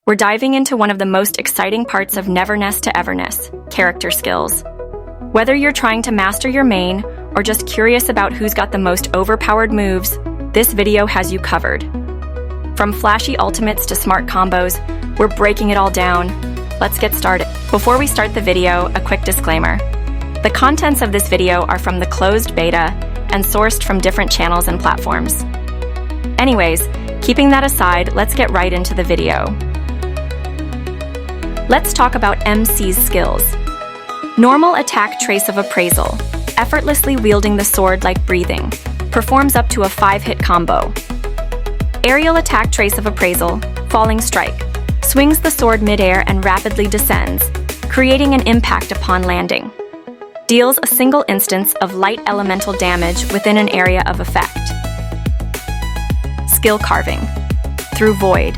We're diving into one of the most exciting parts of Neverness to Everness, character skills. Whether you're trying to master your main or just curious about who's got the most overpowered moves, this video has you covered. From flashy ultimates to smart combos, we're breaking it all down. Let's get started. Before we start the video, a quick disclaimer. The contents of this video are from the closed beta and sourced from different channels and platforms. Anyways, keeping that aside, let's get right into the video. Let's talk about MC's skills. Normal attack trace of appraisal, effortlessly wielding the sword like breathing, performs up to a 5-hit combo. Aerial attack trace of appraisal, falling strike, swings the sword midair and rapidly descends, creating an impact upon landing. Deals a single instance of light elemental damage within an area of effect. Skill carving, through void.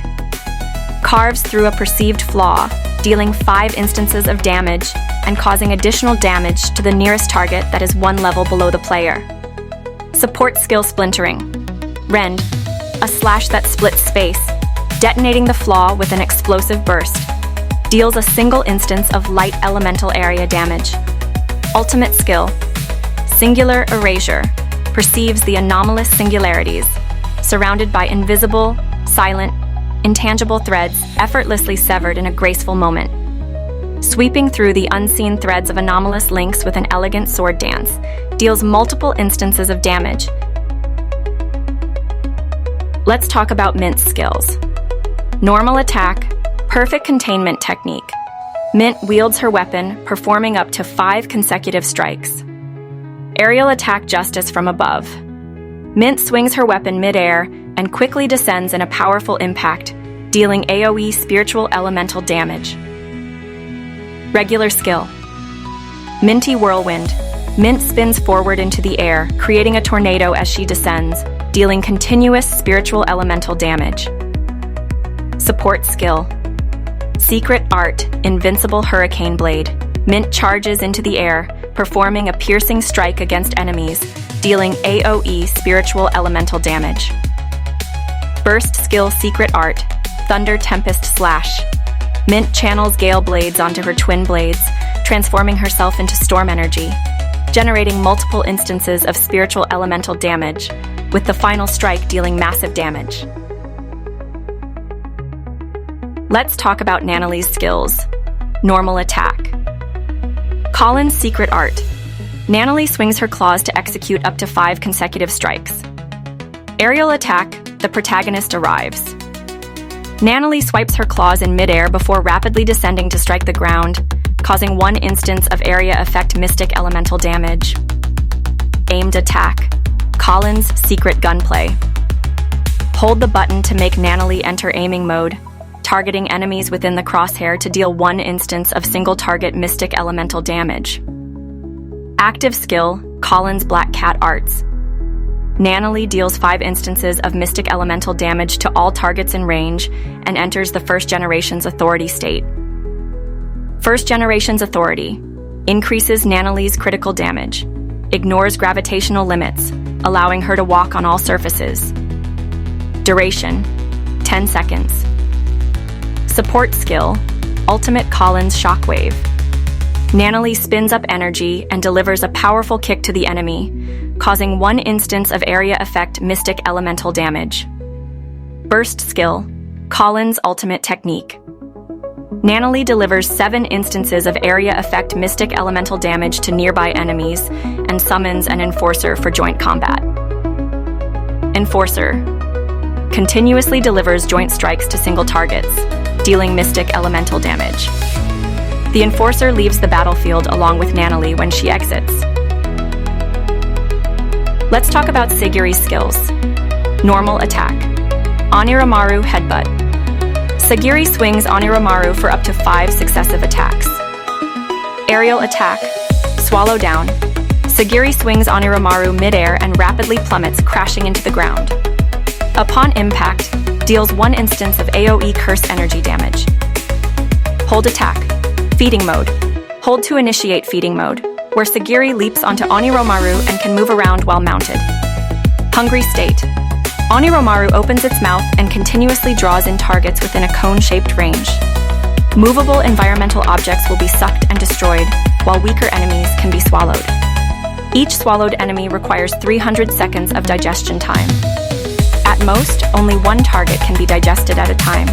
Carves through a perceived flaw, dealing 5 instances of damage and causing additional damage to the nearest target that is 1 level below the player. Support skill splintering. Rend, a slash that splits space, detonating the flaw with an explosive burst. Deals a single instance of light elemental area damage. Ultimate skill. Singular erasure, perceives the anomalous singularities, surrounded by invisible, silent, intangible threads effortlessly severed in a graceful moment. Sweeping through the unseen threads of anomalous links with an elegant sword dance, deals multiple instances of damage. Let's talk about Mint's skills. Normal attack, perfect containment technique. Mint wields her weapon, performing up to 5 consecutive strikes. Aerial attack justice from above. Mint swings her weapon midair and quickly descends in a powerful impact, dealing AoE spiritual elemental damage. Regular skill. Minty whirlwind. Mint spins forward into the air, creating a tornado as she descends, dealing continuous spiritual elemental damage. Support skill. Secret art, invincible hurricane blade. Mint charges into the air, performing a piercing strike against enemies, dealing AoE spiritual elemental damage. Burst skill secret art, thunder tempest slash. Mint channels gale blades onto her twin blades, transforming herself into storm energy, generating multiple instances of spiritual elemental damage, with the final strike dealing massive damage. Let's talk about Nanali's skills. Normal attack. Colin's secret art. Nanali swings her claws to execute up to 5 consecutive strikes. Aerial attack, the protagonist arrives. Nanali swipes her claws in midair before rapidly descending to strike the ground, causing 1 instance of area effect mystic elemental damage. Aimed attack, Colin's secret gunplay. Hold the button to make Nanali enter aiming mode, targeting enemies within the crosshair to deal 1 instance of single target mystic elemental damage. Active skill, Colin's Black Cat arts. Nanali deals 5 instances of mystic elemental damage to all targets in range and enters the First Generation's authority state. First Generation's authority increases Nanali's critical damage, ignores gravitational limits, allowing her to walk on all surfaces. Duration, 10 seconds. Support skill, Ultimate Colin's Shockwave. Nanali spins up energy and delivers a powerful kick to the enemy, causing 1 instance of area effect mystic elemental damage. Burst skill, Colin's ultimate technique. Nanali delivers 7 instances of area effect mystic elemental damage to nearby enemies and summons an Enforcer for joint combat. Enforcer continuously delivers joint strikes to single targets, dealing mystic elemental damage. The Enforcer leaves the battlefield along with Nanali when she exits. Let's talk about Sagiri's skills. Normal attack. Oniramaru headbutt. Sagiri swings Oniramaru for up to 5 successive attacks. Aerial attack. Swallow down. Sagiri swings Oniramaru midair and rapidly plummets, crashing into the ground. Upon impact, deals 1 instance of AoE curse energy damage. Hold attack. Feeding mode. Hold to initiate feeding mode, where Sagiri leaps onto Oniramaru and can move around while mounted. Hungry state. Oniromaru opens its mouth and continuously draws in targets within a cone-shaped range. Movable environmental objects will be sucked and destroyed, while weaker enemies can be swallowed. Each swallowed enemy requires 300 seconds of digestion time. At most, only one target can be digested at a time.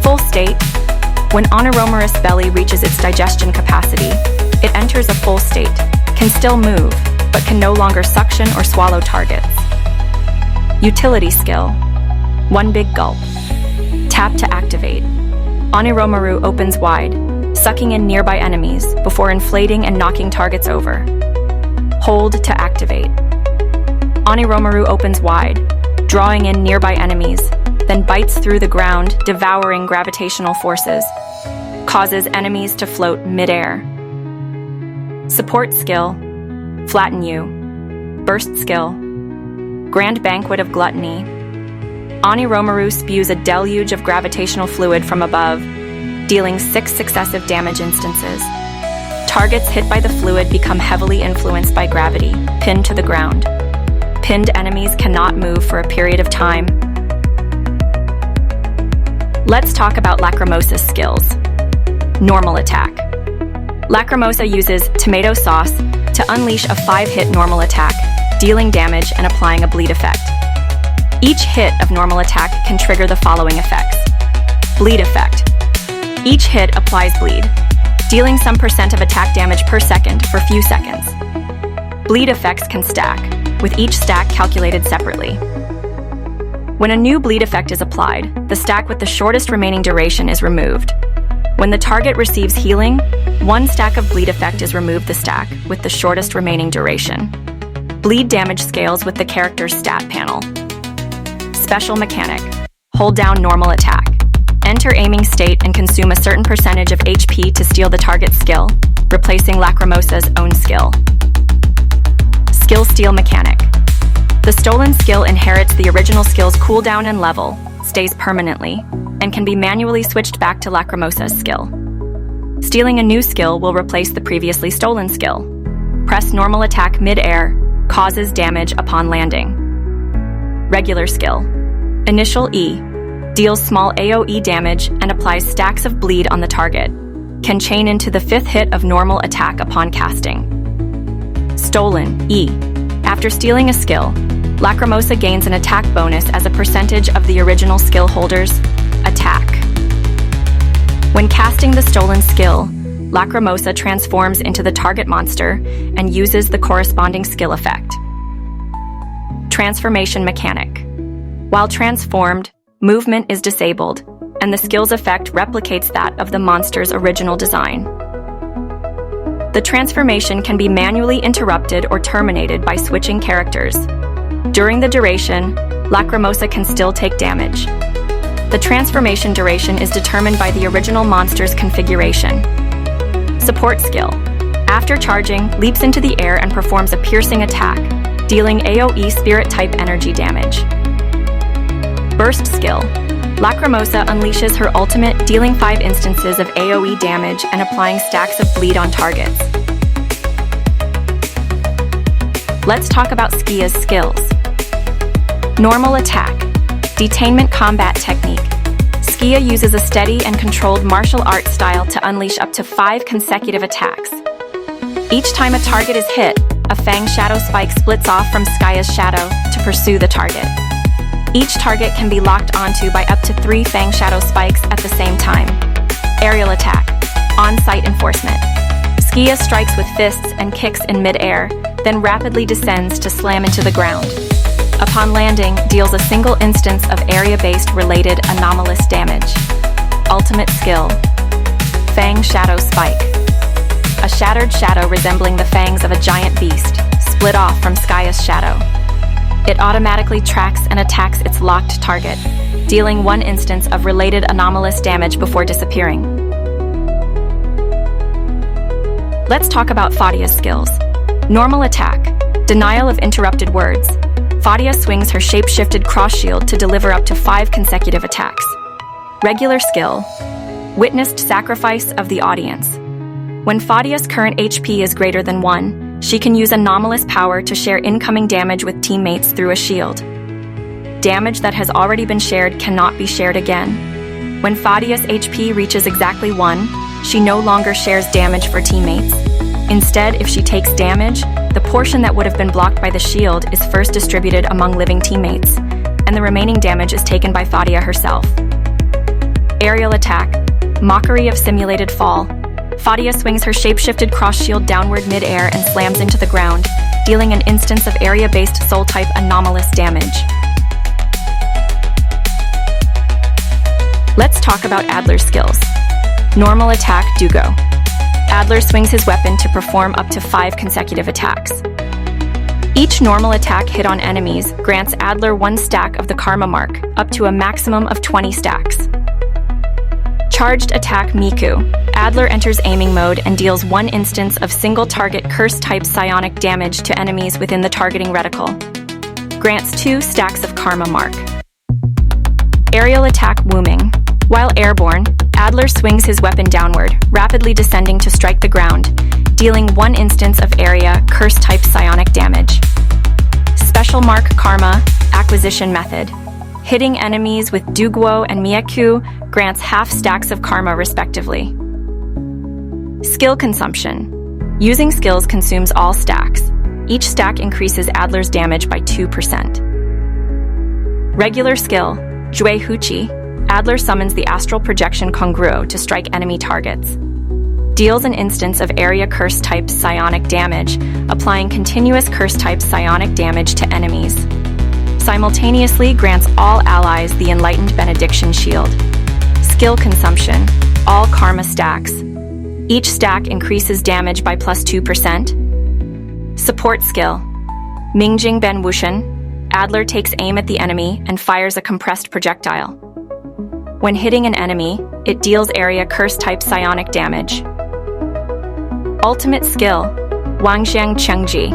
Full state. When Oniromaru's belly reaches its digestion capacity, it enters a full state, can still move, but can no longer suction or swallow targets. Utility skill. One big gulp. Tap to activate. Oniromaru opens wide, sucking in nearby enemies before inflating and knocking targets over. Hold to activate. Oniromaru opens wide, drawing in nearby enemies, then bites through the ground, devouring gravitational forces. Causes enemies to float mid-air. Support skill. Flatten you. Burst skill. Grand Banquet of Gluttony. Oniromaru spews a deluge of gravitational fluid from above, dealing 6 successive damage instances. Targets hit by the fluid become heavily influenced by gravity, pinned to the ground. Pinned enemies cannot move for a period of time. Let's talk about Lacrimosa's skills. Normal attack. Lacrimosa uses tomato sauce to unleash a 5-hit normal attack, dealing damage and applying a bleed effect. Each hit of normal attack can trigger the following effects. Bleed effect. Each hit applies bleed, dealing some % of attack damage per second for few seconds. Bleed effects can stack, with each stack calculated separately. When a new bleed effect is applied, the stack with the shortest remaining duration is removed. When the target receives healing, one stack of bleed effect is removed the stack with the shortest remaining duration. Bleed damage scales with the character's stat panel. Special mechanic. Hold down normal attack. Enter aiming state and consume a certain percentage of HP to steal the target's skill, replacing Lacrimosa's own skill. Skill steal mechanic. The stolen skill inherits the original skill's cooldown and level, stays permanently, and can be manually switched back to Lacrimosa's skill. Stealing a new skill will replace the previously stolen skill. Press normal attack mid-air, causes damage upon landing. Regular skill. Initial E. Deals small AoE damage and applies stacks of bleed on the target. Can chain into the 5th hit of normal attack upon casting. Stolen E. After stealing a skill, Lacrimosa gains an attack bonus as a percentage of the original skill holder's attack. When casting the stolen skill, Lacrimosa transforms into the target monster and uses the corresponding skill effect. Transformation mechanic. While transformed, movement is disabled, and the skill's effect replicates that of the monster's original design. The transformation can be manually interrupted or terminated by switching characters. During the duration, Lacrimosa can still take damage. The transformation duration is determined by the original monster's configuration. Support skill. After charging, leaps into the air and performs a piercing attack, dealing AoE spirit-type energy damage. Burst skill. Lacrimosa unleashes her ultimate, dealing 5 instances of AoE damage and applying stacks of bleed on targets. Let's talk about Skia's skills. Normal attack. Detainment combat technique. Skia uses a steady and controlled martial arts style to unleash up to 5 consecutive attacks. Each time a target is hit, a Fang Shadow Spike splits off from Skia's shadow to pursue the target. Each target can be locked onto by up to 3 Fang Shadow Spikes at the same time. Aerial attack. On-site enforcement. Skia strikes with fists and kicks in mid-air, then rapidly descends to slam into the ground. Upon landing, deals a single instance of area-based related anomalous damage. Ultimate skill. Fang Shadow Spike. A shattered shadow resembling the fangs of a giant beast, split off from Skia's shadow. It automatically tracks and attacks its locked target, dealing 1 instance of related anomalous damage before disappearing. Let's talk about Fadia's skills. Normal attack. Denial of interrupted words. Fadia swings her shape-shifted cross shield to deliver up to 5 consecutive attacks. Regular skill. Witnessed sacrifice of the audience. When Fadia's current HP is greater than 1, she can use anomalous power to share incoming damage with teammates through a shield. damage that has already been shared cannot be shared again. When Fadia's HP reaches exactly 1, she no longer shares damage for teammates. Instead, if she takes damage, the portion that would have been blocked by the shield is first distributed among living teammates, and the remaining damage is taken by Fadia herself. Aerial attack, mockery of simulated fall. Fadia swings her shape-shifted cross-shield downward mid-air and slams into the ground, dealing an instance of area-based soul-type anomalous damage. Let's talk about Adler's skills. Normal attack Dugo. Adler swings his weapon to perform up to 5 consecutive attacks. Each normal attack hit on enemies grants Adler 1 stack of the Karma mark, up to a maximum of 20 stacks. Charged attack Miku. Adler enters aiming mode and deals 1 instance of single-target curse-type psionic damage to enemies within the targeting reticle. Grants 2 stacks of Karma mark. Aerial attack Wooming. While airborne, Adler swings his weapon downward, rapidly descending to strike the ground, dealing 1 instance of area curse-type psionic damage. Special mark Karma acquisition method. Hitting enemies with Duguo and Miyaku grants half stacks of Karma respectively. Skill consumption. Using skills consumes all stacks. Each stack increases Adler's damage by 2%. Regular skill, Jue Huchi. Adler summons the astral projection Congruo to strike enemy targets. Deals an instance of area curse-type psionic damage, applying continuous curse-type psionic damage to enemies. Simultaneously grants all allies the Enlightened Benediction Shield. Skill consumption, all Karma stacks. Each stack increases damage by plus 2%. Support skill, Mingjing Ben Wushen. Adler takes aim at the enemy and fires a compressed projectile. When hitting an enemy, it deals area curse-type psionic damage. Ultimate skill, Wangxiang Chengji.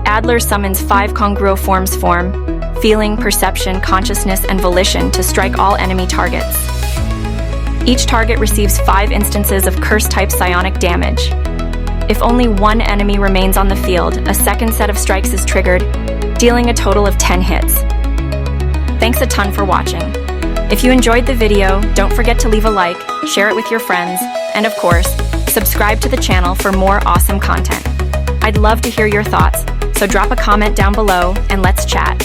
Adler summons 5 Congruo forms form, feeling, perception, consciousness, and volition to strike all enemy targets. Each target receives 5 instances of curse-type psionic damage. If only 1 enemy remains on the field, a second set of strikes is triggered, dealing a total of 10 hits. Thanks a ton for watching. If you enjoyed the video, don't forget to leave a like, share it with your friends, and of course, subscribe to the channel for more awesome content. I'd love to hear your thoughts, so drop a comment down below and let's chat.